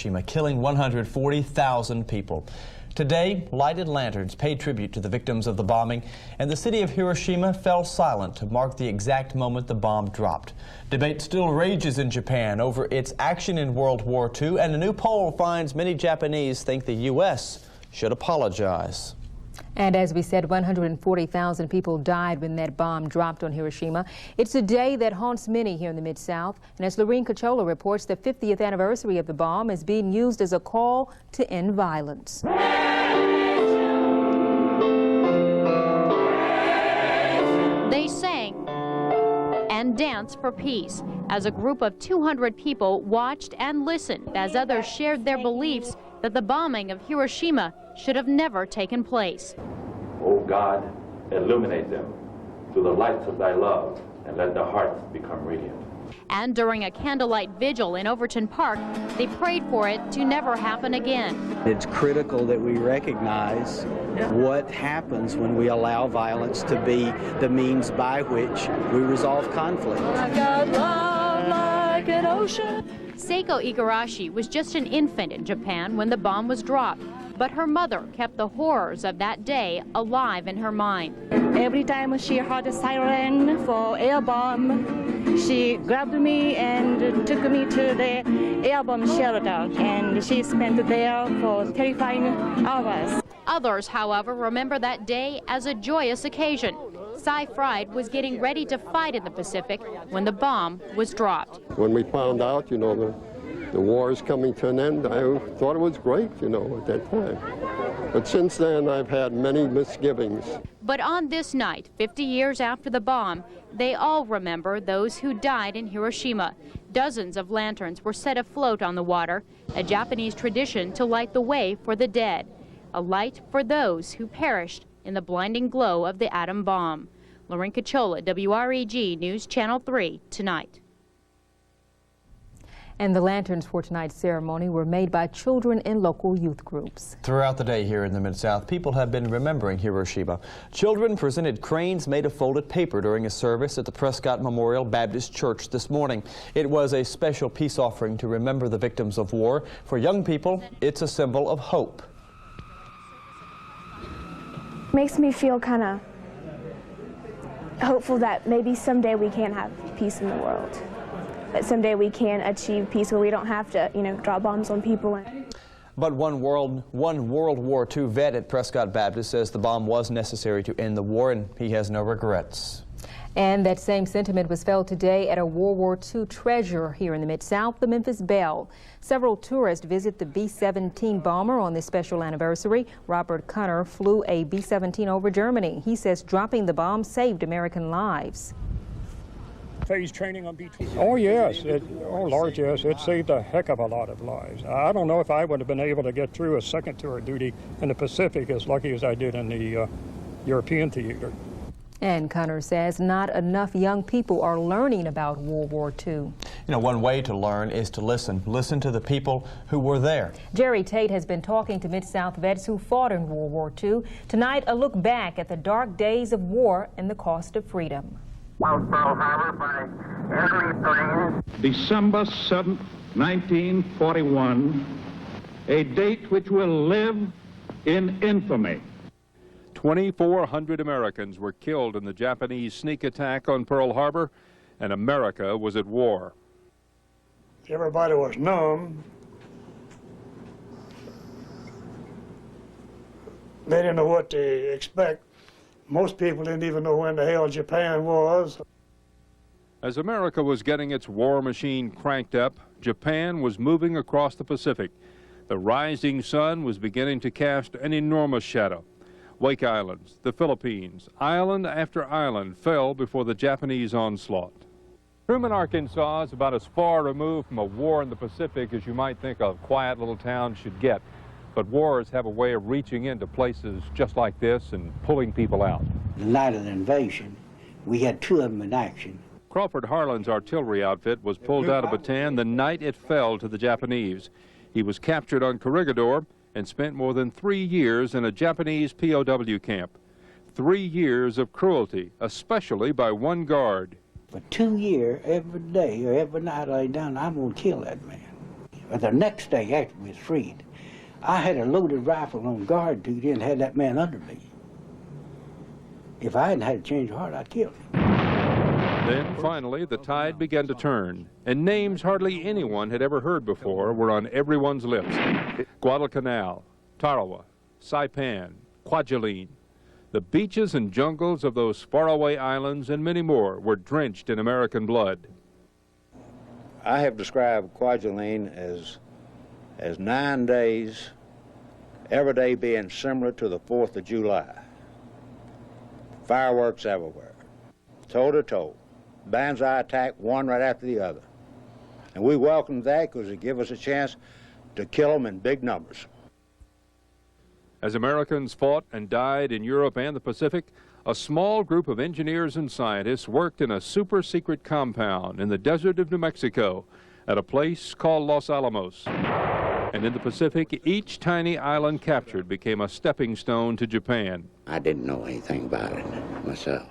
Hiroshima, killing 140,000 people. Today, lighted lanterns pay tribute to the victims of the bombing, and the city of Hiroshima fell silent to mark the exact moment the bomb dropped. Debate still rages in Japan over its action in World War II, and a new poll finds many Japanese think the U.S. should apologize. And as we said, 140,000 people died when that bomb dropped on Hiroshima. It's a day that haunts many here in the Mid-South. And as Lorene Cachola reports, the 50th anniversary of the bomb is being used as a call to end violence. They sang and danced for peace as a group of 200 people watched and listened as others shared their beliefs that the bombing of Hiroshima should have never taken place. O God, illuminate them through the lights of thy love, and let their hearts become radiant. And during a candlelight vigil in Overton Park, they prayed for it to never happen again. It's critical that we recognize what happens when we allow violence to be the means by which we resolve conflict. I got love like an ocean. Seiko Igarashi was just an infant in Japan when the bomb was dropped, but her mother kept the horrors of that day alive in her mind. Every time she heard a siren for air bomb, she grabbed me and took me to the air bomb shelter, and she spent there for terrifying hours. Others, however, remember that day as a joyous occasion. Cy Fried was getting ready to fight in the Pacific when the bomb was dropped. When we found out, the war is coming to an end, I thought it was great, at that time. But since then, I've had many misgivings. But on this night, 50 years after the bomb, they all remember those who died in Hiroshima. Dozens of lanterns were set afloat on the water, a Japanese tradition to light the way for the dead, a light for those who perished in the blinding glow of the atom bomb. Lorene Cachola, WREG News Channel 3, tonight. And the lanterns for tonight's ceremony were made by children in local youth groups. Throughout the day here in the Mid-South, people have been remembering Hiroshima. Children presented cranes made of folded paper during a service at the Prescott Memorial Baptist Church this morning. It was a special peace offering to remember the victims of war. For young people, it's a symbol of hope. Makes me feel kind of hopeful that maybe someday we can have peace in the world. That someday we can achieve peace where we don't have to, drop bombs on people. But one World War II vet at Prescott Baptist says the bomb was necessary to end the war, and he has no regrets. And that same sentiment was felt today at a World War II treasure here in the Mid-South, the Memphis Belle. Several tourists visit the B-17 bomber on this special anniversary. Robert Cunner flew a B-17 over Germany. He says dropping the bomb saved American lives. Phase training on B-12. Oh, yes. Lord, yes. It saved a heck of a lot of lives. I don't know if I would have been able to get through a second tour of duty in the Pacific as lucky as I did in the European theater. And Connor says not enough young people are learning about World War II. One way to learn is to listen. Listen to the people who were there. Jerry Tate has been talking to Mid-South vets who fought in World War II. Tonight, a look back at the dark days of war and the cost of freedom. December 7th, 1941, a date which will live in infamy. 2,400 Americans were killed in the Japanese sneak attack on Pearl Harbor, and America was at war. Everybody was numb. They didn't know what to expect. Most people didn't even know when the hell Japan was. As America was getting its war machine cranked up, Japan was moving across the Pacific. The rising sun was beginning to cast an enormous shadow. Wake Islands, the Philippines, island after island fell before the Japanese onslaught. Truman, Arkansas is about as far removed from a war in the Pacific as you might think a quiet little town should get. But wars have a way of reaching into places just like this and pulling people out. The night of the invasion, we had two of them in action. Crawford Harlan's artillery outfit was pulled out of Bataan the night it fell to the Japanese. He was captured on Corregidor and spent more than 3 years in a Japanese POW camp. 3 years of cruelty, especially by one guard. For 2 years, every day or every night I lay down, I'm going to kill that man. the next day after we was freed, I had a loaded rifle on guard duty and had that man under me. If I hadn't had a change of heart, I'd killed him. Then, finally, the tide began to turn, and names hardly anyone had ever heard before were on everyone's lips. Guadalcanal, Tarawa, Saipan, Kwajalein. The beaches and jungles of those faraway islands and many more were drenched in American blood. I have described Kwajalein as 9 days, every day being similar to the 4th of July. Fireworks everywhere, toe to toe. Banzai attack, one right after the other. And we welcomed that because it gave us a chance to kill them in big numbers. As Americans fought and died in Europe and the Pacific, a small group of engineers and scientists worked in a super-secret compound in the desert of New Mexico at a place called Los Alamos. And in the Pacific, each tiny island captured became a stepping stone to Japan. I didn't know anything about it myself.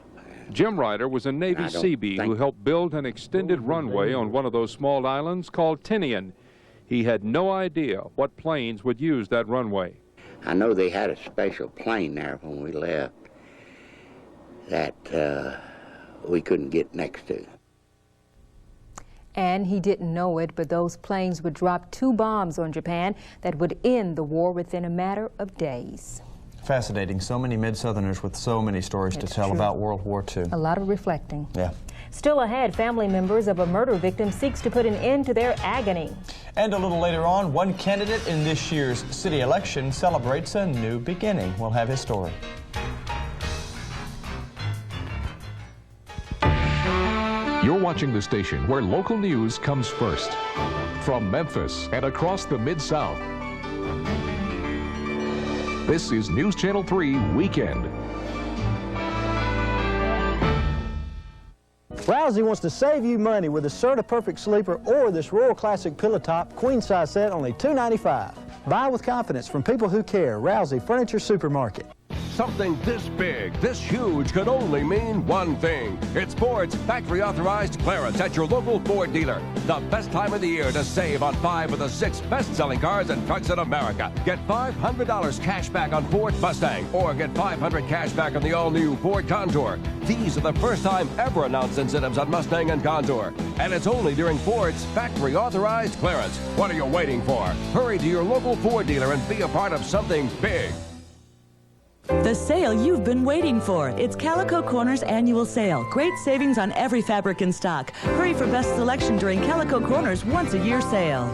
Jim Ryder was a Navy Seabee who helped build an extended runway on one of those small islands called Tinian. He had no idea what planes would use that runway. I know they had a special plane there when we left that we couldn't get next to. And he didn't know it, but those planes would drop 2 bombs on Japan that would end the war within a matter of days. Fascinating. So many Mid-Southerners with so many stories to tell about World War II. A lot of reflecting. Yeah. Still ahead, family members of a murder victim seeks to put an end to their agony. And a little later on, one candidate in this year's city election celebrates a new beginning. We'll have his story. You're watching the station where local news comes first. From Memphis and across the Mid-South, this is News Channel 3 Weekend. Rousey wants to save you money with the Serta Perfect Sleeper or this Royal Classic Pillow Top queen size set, only $295. Buy with confidence from people who care. Rousey Furniture Supermarket. Something this big, this huge could only mean one thing. It's Ford's factory authorized clearance at your local Ford dealer. The best time of the year to save on 5 of the 6 best-selling cars and trucks in America. Get $500 cash back on Ford Mustang or get $500 cash back on the all-new Ford Contour. These are the first time ever announced incentives on Mustang and Contour. And it's only during Ford's factory authorized clearance. What are you waiting for? Hurry to your local Ford dealer and be a part of something big. The sale you've been waiting for. It's Calico Corner's annual sale. Great savings on every fabric in stock. Hurry for best selection during Calico Corner's once-a-year sale.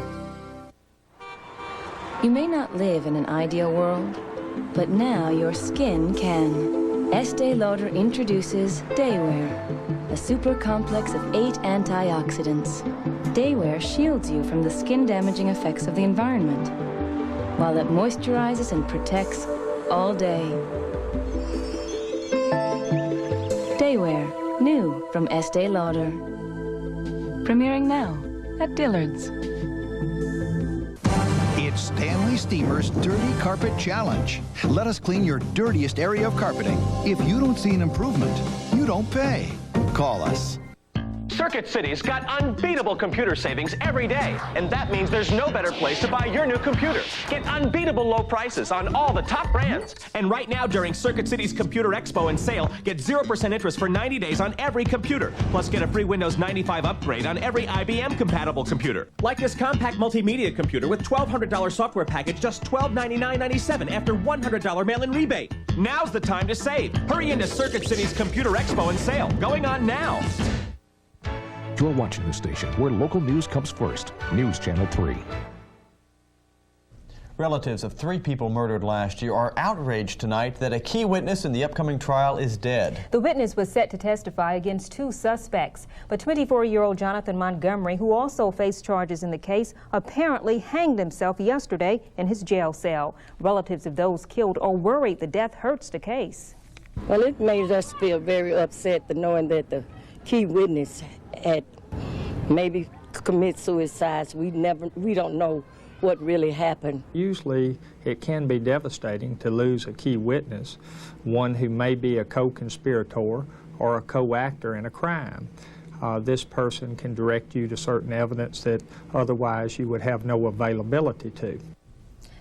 You may not live in an ideal world, but now your skin can. Estee Lauder introduces Daywear, a super complex of 8 antioxidants. Daywear shields you from the skin-damaging effects of the environment, while it moisturizes and protects all day. Daywear, new from Estee Lauder. Premiering now at Dillard's. It's Stanley Steamer's Dirty Carpet Challenge. Let us clean your dirtiest area of carpeting. If you don't see an improvement, you don't pay. Call us. Circuit City's got unbeatable computer savings every day, and that means there's no better place to buy your new computer. Get unbeatable low prices on all the top brands. And right now, during Circuit City's Computer Expo and sale, get 0% interest for 90 days on every computer. Plus, get a free Windows 95 upgrade on every IBM-compatible computer. Like this compact multimedia computer with $1,200 software package, just $1299.97 after $100 mail-in rebate. Now's the time to save. Hurry into Circuit City's Computer Expo and sale, going on now. You're watching the station where local news comes first. News Channel 3. Relatives of 3 people murdered last year are outraged tonight that a key witness in the upcoming trial is dead. The witness was set to testify against 2 suspects, but 24-year-old Jonathan Montgomery, who also faced charges in the case, apparently hanged himself yesterday in his jail cell. Relatives of those killed are worried the death hurts the case. Well, it made us feel very upset knowing that the key witness had maybe commit suicide. We don't know what really happened. Usually it can be devastating to lose a key witness, one who may be a co-conspirator or a co-actor in a crime. this person can direct you to certain evidence that otherwise you would have no availability to.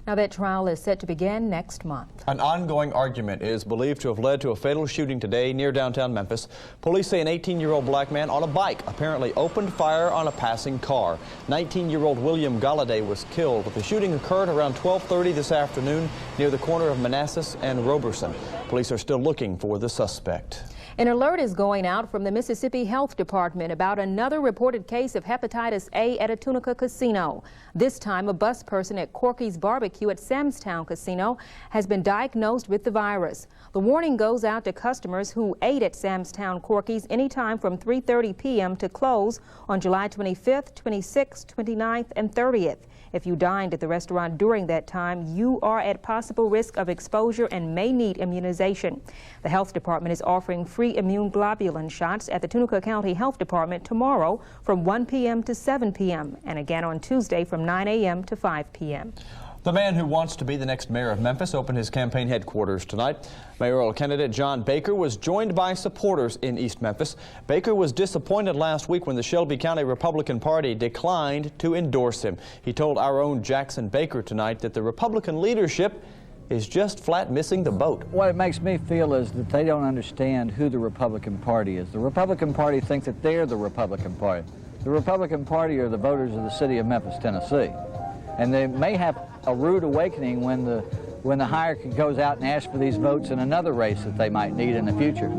Now that trial is set to begin next month. An ongoing argument is believed to have led to a fatal shooting today near downtown Memphis. Police say an 18-year-old black man on a bike apparently opened fire on a passing car. 19-year-old William Galladay was killed. The shooting occurred around 12:30 this afternoon near the corner of Manassas and Roberson. Police are still looking for the suspect. An alert is going out from the Mississippi Health Department about another reported case of hepatitis A at a Tunica casino. This time, a bus person at Corky's Barbecue at Samstown Casino has been diagnosed with the virus. The warning goes out to customers who ate at Samstown Corky's anytime from 3:30 p.m. to close on July 25th, 26th, 29th, and 30th. If you dined at the restaurant during that time, you are at possible risk of exposure and may need immunization. The health department is offering free immune globulin shots at the Tunica County Health Department tomorrow from 1 p.m. to 7 p.m. and again on Tuesday from 9 a.m. to 5 p.m. The man who wants to be the next mayor of Memphis opened his campaign headquarters tonight. Mayoral candidate John Baker was joined by supporters in East Memphis. Baker was disappointed last week when the Shelby County Republican Party declined to endorse him. He told our own Jackson Baker tonight that the Republican leadership is just flat missing the boat. What it makes me feel is that they don't understand who the Republican Party is. The Republican Party thinks that they're the Republican Party. The Republican Party are the voters of the city of Memphis, Tennessee. And they may have a rude awakening when the hierarchy goes out and asks for these votes in another race that they might need in the future.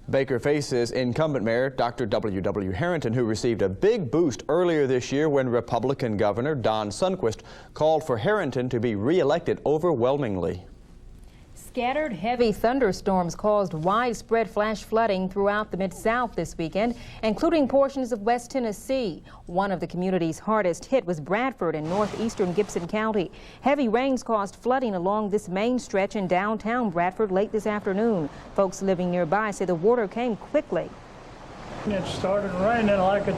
Baker faces incumbent mayor Dr. W.W. Harrington, who received a big boost earlier this year when Republican Governor Don Sundquist called for Harrington to be re-elected overwhelmingly. Scattered heavy thunderstorms caused widespread flash flooding throughout the Mid-South this weekend, including portions of West Tennessee. One of the communities hardest hit was Bradford in northeastern Gibson County. Heavy rains caused flooding along this main stretch in downtown Bradford late this afternoon. Folks living nearby say the water came quickly. It started raining like it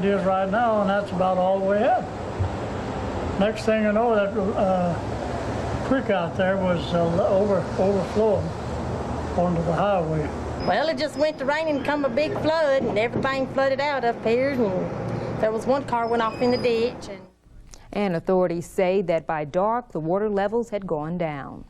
is right now, and that's about all the way up. Next thing you know, that creek out there was overflowing onto the highway. Well, it just went to rain and come a big flood, and everything flooded out up here, and there was one car went off in the ditch. And authorities say that by dark, the water levels had gone down.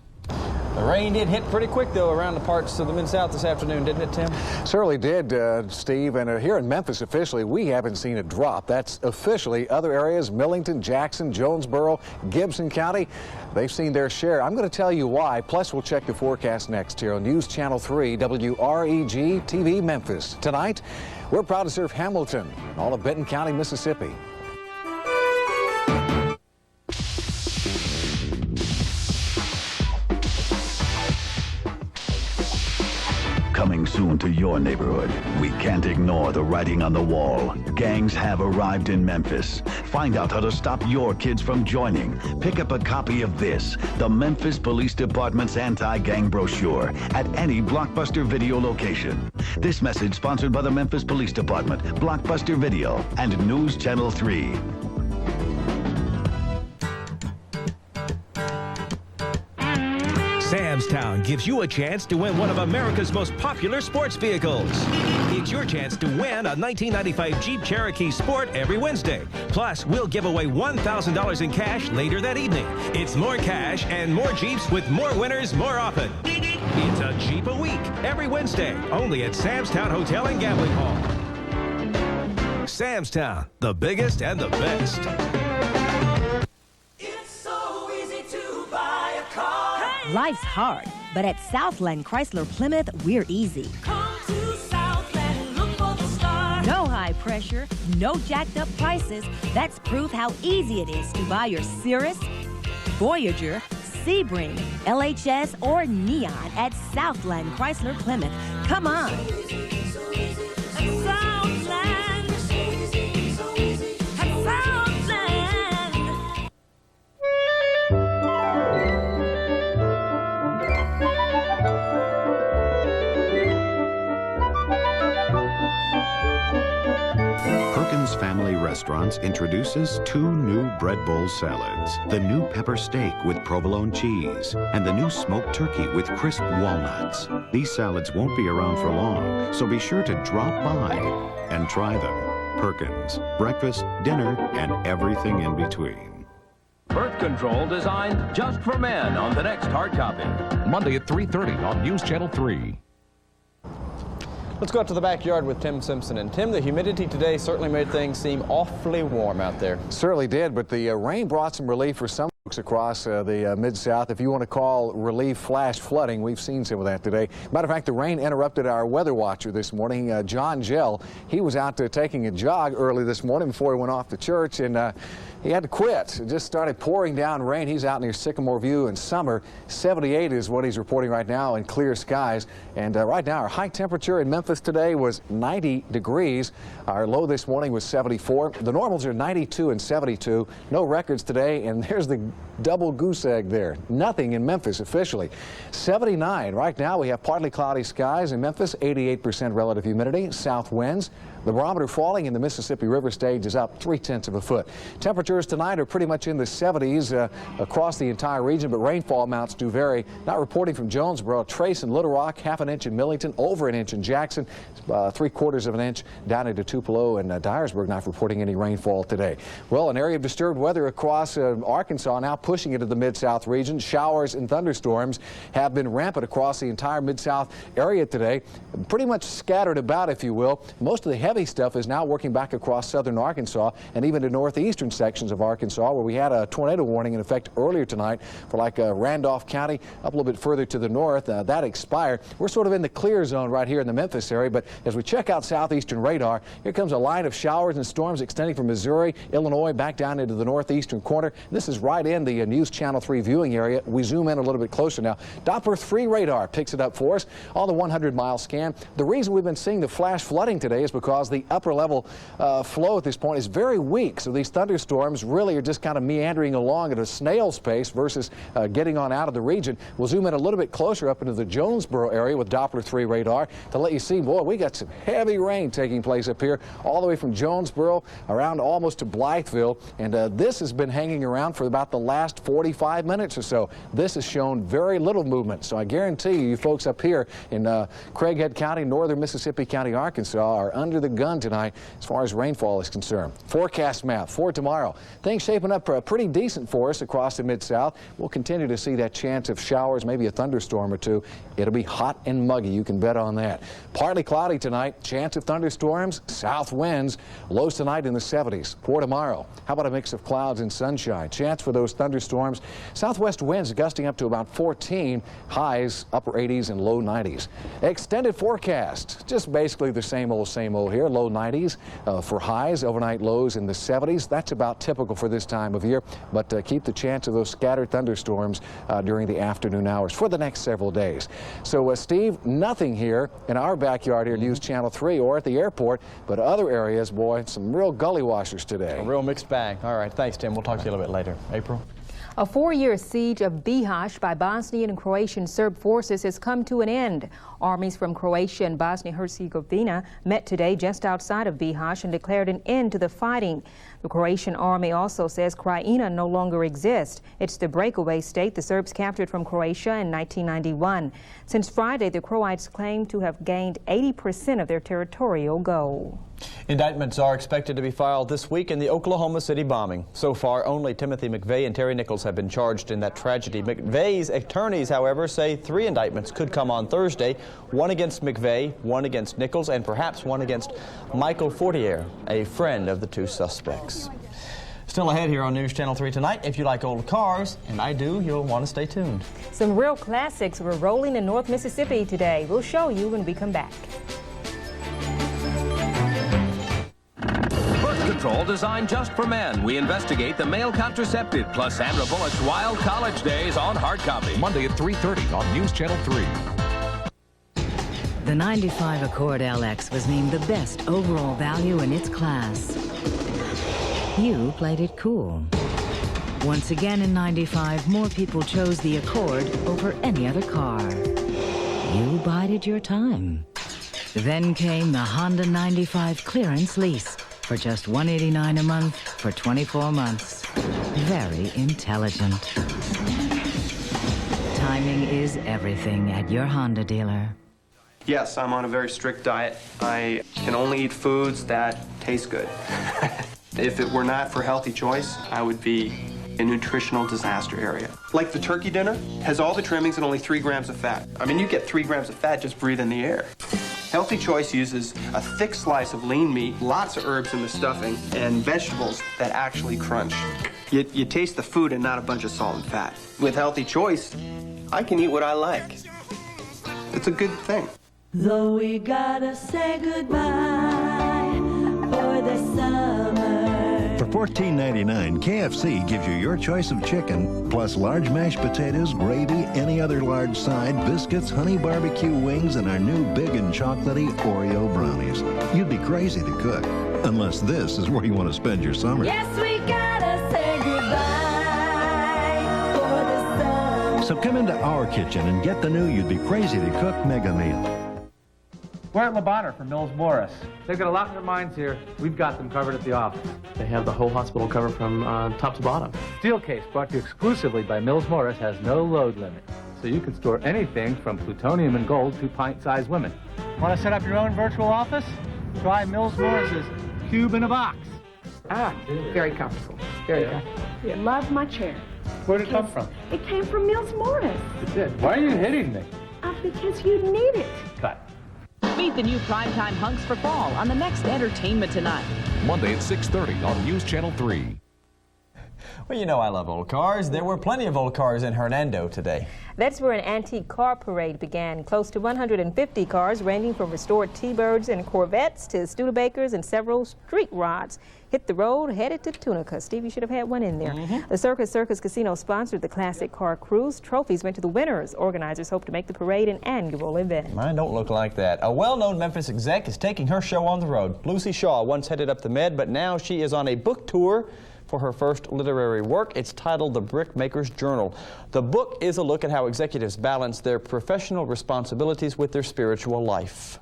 The rain did hit pretty quick, though, around the parts of the Mid-South this afternoon, didn't it, Tim? Certainly did, Steve. And here in Memphis, officially, we haven't seen a drop. That's officially other areas, Millington, Jackson, Jonesboro, Gibson County. They've seen their share. I'm going to tell you why. Plus, we'll check the forecast next here on News Channel 3, WREG TV Memphis. Tonight, we're proud to serve Hamilton and all of Benton County, Mississippi. Coming soon to your neighborhood. We can't ignore the writing on the wall. Gangs have arrived in Memphis. Find out how to stop your kids from joining. Pick up a copy of this, the Memphis Police Department's anti-gang brochure, at any Blockbuster Video location. This message sponsored by the Memphis Police Department, Blockbuster Video, and News Channel 3. Samstown gives you a chance to win one of America's most popular sports vehicles. It's your chance to win a 1995 Jeep Cherokee Sport every Wednesday. Plus, we'll give away $1,000 in cash later that evening. It's more cash and more Jeeps with more winners more often. It's a Jeep a week every Wednesday, only at Samstown Hotel and Gambling Hall. Samstown, the biggest and the best. Life's hard, but at Southland Chrysler Plymouth, we're easy. Come to Southland, look for the stars. No high pressure, no jacked up prices. That's proof how easy it is to buy your Cirrus, Voyager, Sebring, LHS, or Neon at Southland Chrysler Plymouth. Come on. Family Restaurant Restaurants introduces 2 new bread bowl salads. The new pepper steak with provolone cheese and the new smoked turkey with crisp walnuts. These salads won't be around for long, so be sure to drop by and try them. Perkins, breakfast, dinner, and everything in between. Birth control designed just for men on the next hard copy. Monday at 3:30 on News Channel 3. Let's go out to the backyard with Tim Simpson. And Tim, the humidity today certainly made things seem awfully warm out there. Certainly did, but the rain brought some relief for some folks across the Mid-South. If you want to call relief flash flooding, we've seen some of that today. Matter of fact, the rain interrupted our weather watcher this morning, John Gell. He was out taking a jog early this morning before he went off to church, and he had to quit. It just started pouring down rain. He's out near Sycamore View in Summer. 78 is what he's reporting right now in clear skies. And right now, our high temperature in Memphis today was 90 degrees. Our low this morning was 74. The normals are 92 and 72. No records today. And there's the double goose egg there. Nothing in Memphis officially. 79. Right now, we have partly cloudy skies in Memphis, 88% relative humidity, south winds. The barometer falling in the Mississippi River stage is up 0.3 of a foot. Temperatures tonight are pretty much in the 70s across the entire region, but rainfall amounts do vary. Not reporting from Jonesboro, Trace and Little Rock, 1/2 inch in Millington, over 1 inch in Jackson, 3/4 of an inch down into Tupelo, and Dyersburg not reporting any rainfall today. Well, an area of disturbed weather across Arkansas now pushing into the Mid-South region. Showers and thunderstorms have been rampant across the entire Mid-South area today, pretty much scattered about, if you will. Most of the heavy stuff is now working back across southern Arkansas and even to northeastern sections of Arkansas, where we had a tornado warning in effect earlier tonight for Randolph County, up a little bit further to the north. That expired. We're sort of in the clear zone right here in the Memphis area, but as we check out southeastern radar, here comes a line of showers and storms extending from Missouri, Illinois, back down into the northeastern corner. This is right in the News Channel 3 viewing area. We zoom in a little bit closer now. Doppler 3 radar picks it up for us on the 100-mile scan. The reason we've been seeing the flash flooding today is because the upper level flow at this point is very weak, so these thunderstorms really are just kind of meandering along at a snail's pace versus getting on out of the region. We'll zoom in a little bit closer up into the Jonesboro area with Doppler 3 radar to let you see, boy, we got some heavy rain taking place up here all the way from Jonesboro around almost to Blytheville, and this has been hanging around for about the last 45 minutes or so. This has shown very little movement, so I guarantee you folks up here in Craighead County, northern Mississippi County, Arkansas are under the gun tonight as far as rainfall is concerned. Forecast map for tomorrow. Things shaping up pretty decent for us across the Mid-South. We'll continue to see that chance of showers, maybe a thunderstorm or two. It'll be hot and muggy, you can bet on that. Partly cloudy tonight, chance of thunderstorms, south winds, lows tonight in the 70s. For tomorrow, how about a mix of clouds and sunshine? Chance for those thunderstorms. Southwest winds gusting up to about 14, highs upper 80s and low 90s. Extended forecast, just basically the same old here. Low 90s for highs, overnight lows in the 70s. That's about typical for this time of year, but keep the chance of those scattered thunderstorms during the afternoon hours for the next several days. So, Steve, nothing here in our backyard here, News Channel 3 or at the airport, but other areas, boy, some real gully washers today. A real mixed bag. All right, thanks, Tim. We'll talk to you a little bit later. April? A 4-year siege of Bihać by Bosnian and Croatian Serb forces has come to an end. Armies from Croatia and Bosnia-Herzegovina met today just outside of Bihać and declared an end to the fighting. The Croatian army also says Krajina no longer exists. It's the breakaway state the Serbs captured from Croatia in 1991. Since Friday, the Croats claim to have gained 80% of their territorial goal. Indictments are expected to be filed this week in the Oklahoma City bombing. So far, only Timothy McVeigh and Terry Nichols have been charged in that tragedy. McVeigh's attorneys, however, say 3 indictments could come on Thursday, 1 against McVeigh, 1 against Nichols, and perhaps 1 against Michael Fortier, a friend of the 2 suspects. Still ahead here on News Channel 3 tonight. If you like old cars, and I do, you'll want to stay tuned. Some real classics were rolling in North Mississippi today. We'll show you when we come back. Birth control designed just for men. We investigate the male contraceptive plus Sandra Bullock's wild college days on hard copy. Monday at 3:30 on News Channel 3. The 95 Accord LX was named the best overall value in its class. You played it cool. Once again in 95, more people chose the Accord over any other car. You bided your time. Then came the Honda 95 clearance lease. for just $189 a month for 24 months. Very intelligent. Timing is everything at your Honda dealer. Yes, I'm on a very strict diet. I can only eat foods that taste good. If it were not for Healthy Choice, I would be a nutritional disaster area. Like the turkey dinner has all the trimmings and only 3 grams of fat. I mean, you get 3 grams of fat just breathing the air. Healthy Choice uses a thick slice of lean meat, lots of herbs in the stuffing, and vegetables that actually crunch. You taste the food and not a bunch of salt and fat. With Healthy Choice, I can eat what I like. It's a good thing. Though we gotta say goodbye for the summer. For $14.99, KFC gives you your choice of chicken, plus large mashed potatoes, gravy, any other large side, biscuits, honey barbecue wings, and our new big and chocolatey Oreo brownies. You'd be crazy to cook, unless this is where you want to spend your summer. Yes, we gotta say goodbye for the summer. So come into our kitchen and get the new You'd Be Crazy to Cook mega meal. We're at LeBonner from Mills Morris. They've got a lot in their minds here. We've got them covered at the office. They have the whole hospital covered from top to bottom. Steel case brought to you exclusively by Mills Morris has no load limit. So you can store anything from plutonium and gold to pint-sized women. Want to set up your own virtual office? Try Mills Morris's Cube in a Box. Very comfortable. Very comfortable. Yeah. Love my chair. Where did it come from? It came from Mills Morris. It did. Why are you hitting me? Because you need it. Cut. Meet the new primetime hunks for fall on the next Entertainment Tonight. Monday at 6:30 on News Channel 3. Well, you know I love old cars. There were plenty of old cars in Hernando today. That's where an antique car parade began. Close to 150 cars ranging from restored T-Birds and Corvettes to Studebakers and several street rods hit the road headed to Tunica. Steve, you should have had one in there. The Circus Casino sponsored the classic car cruise. Trophies went to the winners. Organizers hope to make the parade an annual event. Mine don't look like that. A well-known Memphis exec is taking her show on the road. Lucy Shaw once headed up the Med, but now she is on a book tour for her first literary work. It's titled The Brickmaker's Journal. The book is a look at how executives balance their professional responsibilities with their spiritual life.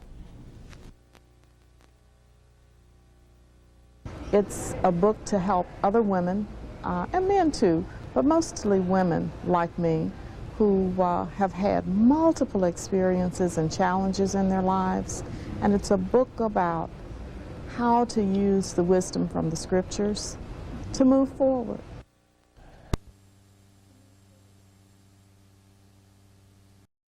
It's a book to help other women, and men too, but mostly women like me, who have had multiple experiences and challenges in their lives. And it's a book about how to use the wisdom from the scriptures to move forward.